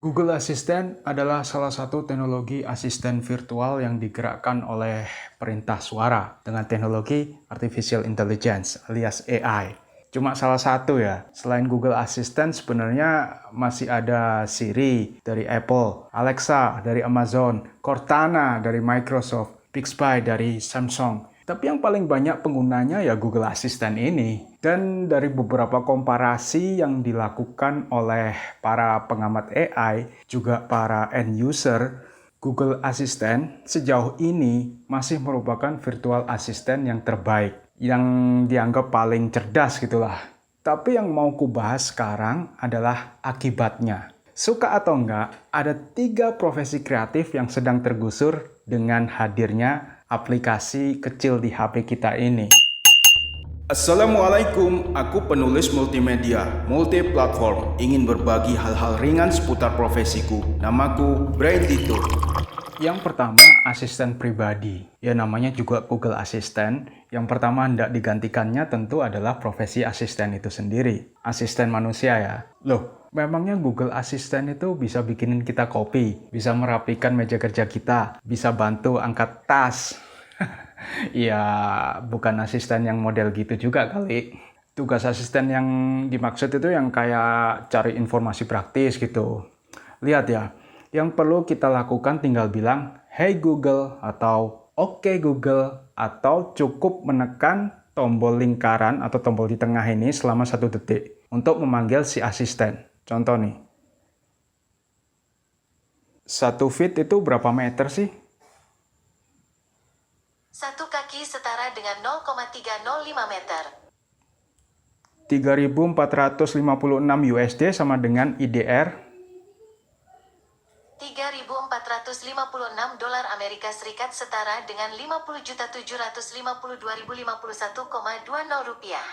Google Assistant adalah salah satu teknologi asisten virtual yang digerakkan oleh perintah suara dengan teknologi Artificial Intelligence alias AI. Cuma salah satu ya, selain Google Assistant sebenarnya masih ada Siri dari Apple, Alexa dari Amazon, Cortana dari Microsoft, Bixby dari Samsung. Tapi yang paling banyak penggunanya ya Google Assistant ini. Dan dari beberapa komparasi yang dilakukan oleh para pengamat AI, juga para end user, Google Assistant sejauh ini masih merupakan virtual assistant yang terbaik, yang dianggap paling cerdas gitulah. Tapi yang mau kubahas sekarang adalah akibatnya. Suka atau enggak, ada 3 profesi kreatif yang sedang tergusur dengan hadirnya aplikasi kecil di HP kita ini. Assalamualaikum, aku penulis multimedia, multi-platform, ingin berbagi hal-hal ringan seputar profesiku. Namaku Brain Tito. Yang pertama, asisten pribadi. Ya namanya juga Google Assistant. Yang pertama hendak digantikannya tentu adalah profesi asisten itu sendiri. Asisten manusia ya. Loh, memangnya Google Assistant itu bisa bikinin kita kopi, bisa merapikan meja kerja kita, bisa bantu angkat tas. Ya, bukan asisten yang model gitu juga kali. Tugas asisten yang dimaksud itu yang kayak cari informasi praktis gitu. Lihat ya, yang perlu kita lakukan tinggal bilang, "Hey Google" atau "Oke Google" atau cukup menekan tombol lingkaran atau tombol di tengah ini selama 1 detik untuk memanggil si asisten. Contoh nih, 1 feet itu berapa meter sih? 1 kaki setara dengan 0,305 meter. 3.456 USD sama dengan IDR 3.456 dolar Amerika Serikat setara dengan 50.752.051,20 rupiah.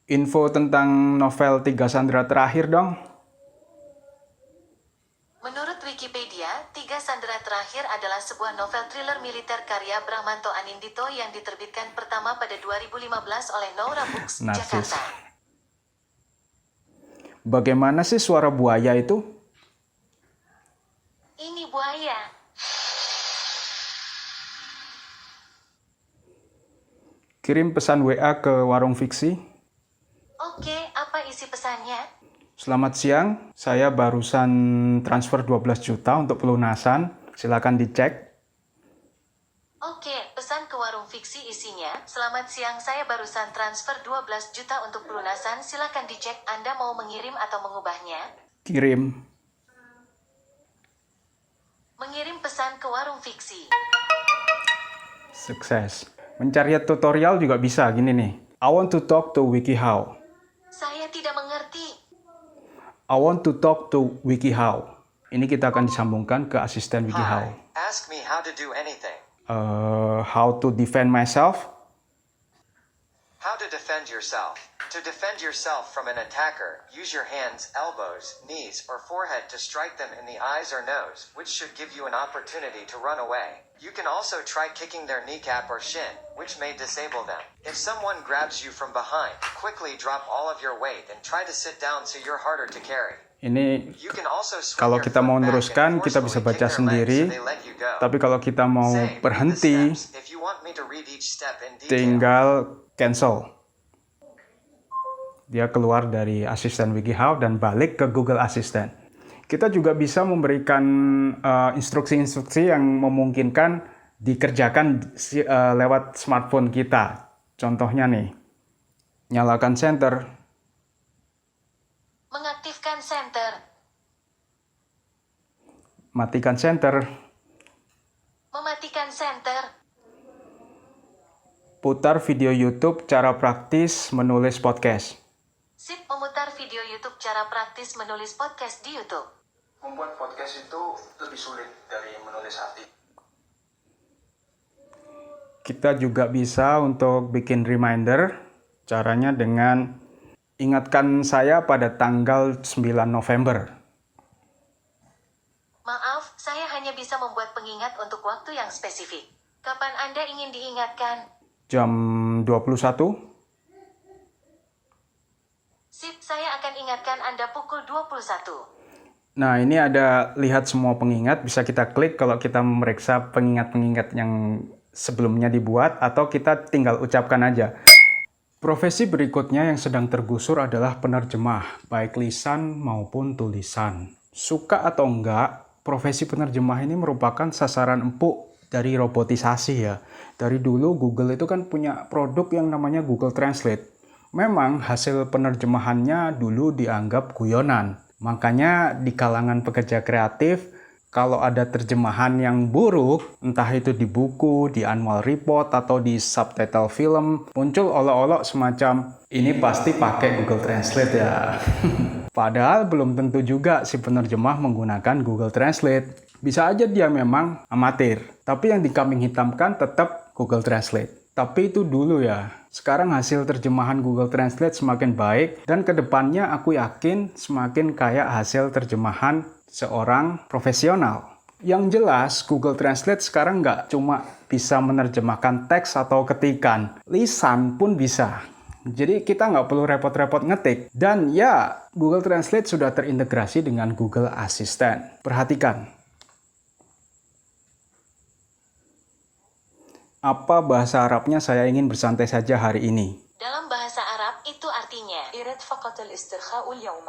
Info tentang novel 3 Sandera terakhir dong. Menurut Wikipedia, 3 Sandera Terakhir adalah sebuah novel thriller militer karya Bramanto Anindito yang diterbitkan pertama pada 2015 oleh Noura Books, Narsis. Jakarta. Bagaimana sih suara buaya itu? Ini buaya. Kirim pesan WA ke warung fiksi. Oke, apa isi pesannya? Selamat siang, saya barusan transfer 12 juta untuk pelunasan. Silakan dicek. Oke, pesan ke warung fiksi isinya, "Selamat siang, saya barusan transfer 12 juta untuk pelunasan, silakan dicek, Anda mau mengirim atau mengubahnya?" Kirim. Mengirim pesan ke warung fiksi. Sukses. Mencari tutorial juga bisa, gini nih. I want to talk to WikiHow. Saya tidak mengerti. I want to talk to WikiHow. Ini kita akan disambungkan ke asisten WikiHow. Hi, ask me how to do anything. How to defend myself? How to defend yourself. To defend yourself from an attacker, use your hands, elbows, knees, or forehead to strike them in the eyes or nose, which should give you an opportunity to run away. You can also try kicking their kneecap or shin, which may disable them. If someone grabs you from behind, quickly drop all of your weight and try to sit down so you're harder to carry. Ini You can also swing kalau your kita foot mau back and meneruskan, kita bisa forcefully baca kick their legs sendiri. so they let you go. Tapi kalau kita mau Say, read the berhenti, steps if you want me to read each step in detail. tinggal cancel. Dia keluar dari asisten WikiHow dan balik ke Google Assistant. Kita juga bisa memberikan instruksi-instruksi yang memungkinkan dikerjakan lewat smartphone kita. Contohnya nih, nyalakan senter, Mengaktifkan senter. matikan senter, Mematikan senter. putar video YouTube cara praktis menulis podcast. Sip, memutar video YouTube cara praktis menulis podcast di YouTube. Membuat podcast itu lebih sulit dari menulis artikel. Kita juga bisa untuk bikin reminder, caranya dengan ingatkan saya pada tanggal 9 November. Maaf, saya hanya bisa membuat pengingat untuk waktu yang spesifik. Kapan Anda ingin diingatkan? Jam 21. Sip, saya akan ingatkan Anda pukul 21. Nah, ini ada lihat semua pengingat, bisa kita klik kalau kita memeriksa pengingat-pengingat yang sebelumnya dibuat, atau kita tinggal ucapkan aja. Profesi berikutnya yang sedang tergusur adalah penerjemah, baik lisan maupun tulisan. Suka atau enggak, profesi penerjemah ini merupakan sasaran empuk dari robotisasi ya. Dari dulu Google itu kan punya produk yang namanya Google Translate. Memang hasil penerjemahannya dulu dianggap guyonan. Makanya di kalangan pekerja kreatif, kalau ada terjemahan yang buruk, entah itu di buku, di annual report, atau di subtitle film, muncul olok-olok semacam, ini pasti pakai Google Translate ya. Padahal belum tentu juga si penerjemah menggunakan Google Translate. Bisa aja dia memang amatir, tapi yang dikambing hitamkan tetap Google Translate. Tapi itu dulu ya. Sekarang hasil terjemahan Google Translate semakin baik, dan kedepannya aku yakin semakin kayak hasil terjemahan seorang profesional. Yang jelas, Google Translate sekarang nggak cuma bisa menerjemahkan teks atau ketikan, lisan pun bisa. Jadi kita nggak perlu repot-repot ngetik. Dan ya, Google Translate sudah terintegrasi dengan Google Assistant. Perhatikan. Apa bahasa Arabnya saya ingin bersantai saja hari ini? Dalam bahasa Arab itu artinya, إراد فقط الاسترخاء اليوم.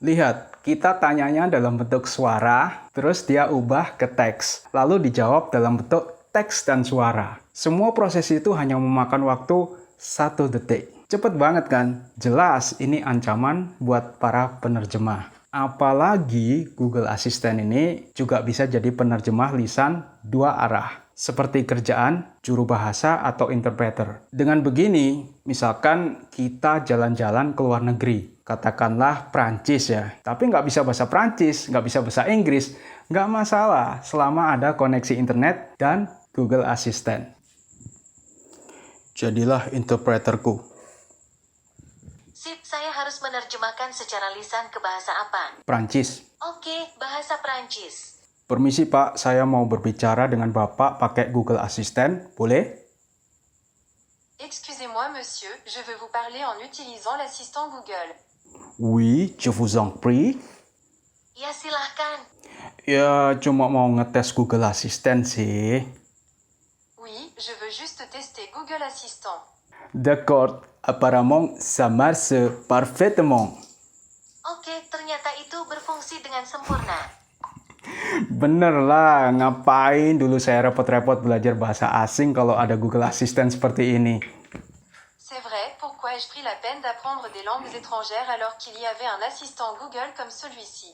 Lihat, kita tanyanya dalam bentuk suara, terus dia ubah ke teks. Lalu dijawab dalam bentuk teks dan suara. Semua proses itu hanya memakan waktu 1 detik. Cepet banget kan? Jelas ini ancaman buat para penerjemah. Apalagi Google Assistant ini juga bisa jadi penerjemah lisan 2 arah. Seperti kerjaan, juru bahasa, atau interpreter. Dengan begini, misalkan kita jalan-jalan ke luar negeri. Katakanlah Prancis ya. Tapi nggak bisa bahasa Prancis, nggak bisa bahasa Inggris. Nggak masalah selama ada koneksi internet dan Google Assistant. Jadilah interpreterku. Sip, saya harus menerjemahkan secara lisan ke bahasa apa? Prancis. Oke, bahasa Prancis. Permisi Pak, saya mau berbicara dengan Bapak pakai Google Assistant, boleh? Excusez-moi, monsieur, je veux vous parler en utilisant l'assistant Google. Oui, je vous en prie. Ya silahkan. Ya, cuma mau ngetes Google Assistant sih. Oui, je veux juste tester Google Assistant. D'accord, apparemment ça marche parfaitement. Oke, ternyata itu berfungsi dengan sempurna. Bener lah, ngapain dulu saya repot-repot belajar bahasa asing kalau ada Google Assistant seperti ini. C'est vrai, pourquoi ai-je pris la peine d'apprendre des langues étrangères alors qu'il y avait un assistant Google comme celui-ci?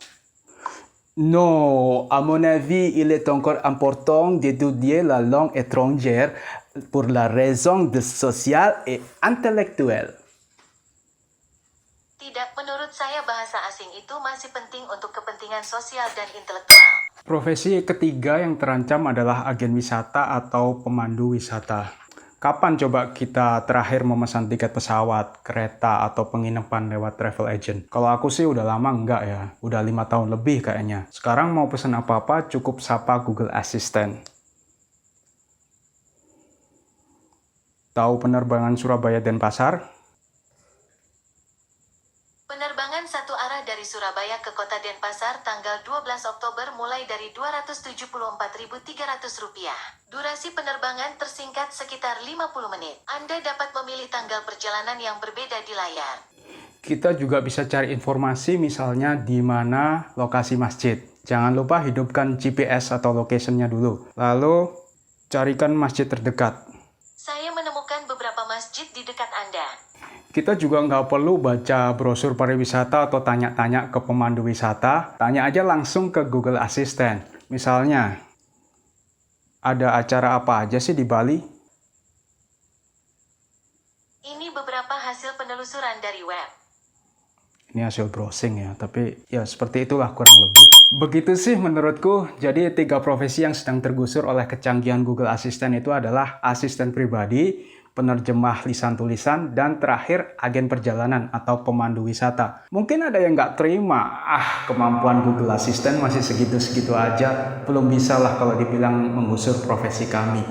Non, à mon avis, il est encore important d'étudier la langue étrangère pour la raison de sociale et intellectuelle. Tidak, menurut saya bahasa asing itu masih penting untuk kepentingan sosial dan intelektual. Profesi ketiga yang terancam adalah agen wisata atau pemandu wisata. Kapan coba kita terakhir memesan tiket pesawat, kereta, atau penginapan lewat travel agent? Kalau aku sih udah lama enggak ya, udah 5 tahun lebih kayaknya. Sekarang mau pesan apa-apa cukup sapa Google Assistant. Tahu penerbangan Surabaya-Denpasar? Penerbangan satu arah dari Surabaya ke kota Denpasar tanggal 12 Oktober mulai dari Rp274.300. Durasi penerbangan tersingkat sekitar 50 menit. Anda dapat memilih tanggal perjalanan yang berbeda di layar. Kita juga bisa cari informasi misalnya di mana lokasi masjid. Jangan lupa hidupkan GPS atau location-nya dulu. Lalu carikan masjid terdekat. Saya menemukan beberapa masjid di dekat Anda. Kita juga nggak perlu baca brosur pariwisata atau tanya-tanya ke pemandu wisata. Tanya aja langsung ke Google Assistant. Misalnya, ada acara apa aja sih di Bali? Ini beberapa hasil penelusuran dari web. Ini hasil browsing ya, tapi ya seperti itulah kurang lebih. Begitu sih menurutku, jadi 3 profesi yang sedang tergusur oleh kecanggihan Google Assistant itu adalah asisten pribadi, penerjemah lisan tulisan, dan terakhir agen perjalanan atau pemandu wisata. Mungkin ada yang nggak terima, kemampuan Google Assistant masih segitu-segitu aja, belum bisa lah kalau dibilang menggusur profesi kami.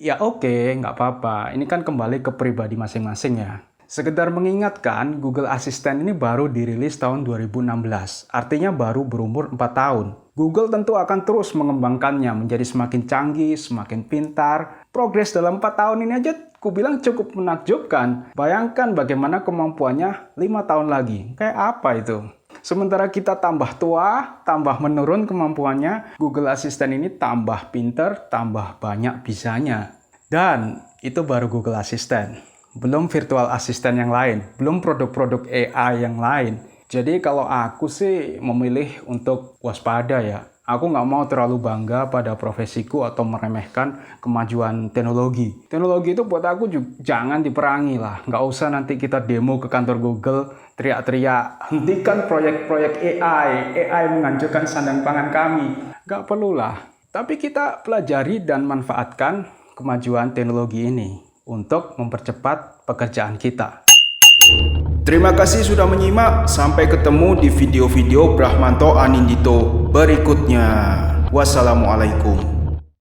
Ya oke, nggak apa-apa. Ini kan kembali ke pribadi masing-masing ya. Sekedar mengingatkan, Google Assistant ini baru dirilis tahun 2016. Artinya baru berumur 4 tahun. Google tentu akan terus mengembangkannya menjadi semakin canggih, semakin pintar. Progres dalam 4 tahun ini aja kubilang cukup menakjubkan. Bayangkan bagaimana kemampuannya 5 tahun lagi. Kayak apa itu? Sementara kita tambah tua, tambah menurun kemampuannya, Google Assistant ini tambah pinter, tambah banyak bisanya. Dan itu baru Google Assistant. Belum virtual assistant yang lain, belum produk-produk AI yang lain. Jadi kalau aku sih memilih untuk waspada ya. Aku nggak mau terlalu bangga pada profesiku atau meremehkan kemajuan teknologi. Teknologi itu buat aku juga jangan diperangi lah. Nggak usah nanti kita demo ke kantor Google, teriak-teriak, hentikan proyek-proyek AI. AI menghancurkan sandang pangan kami. Nggak perlulah. Tapi kita pelajari dan manfaatkan kemajuan teknologi ini untuk mempercepat pekerjaan kita. Terima kasih sudah menyimak. Sampai ketemu di video-video Brahmanto Anindito berikutnya. Wassalamualaikum.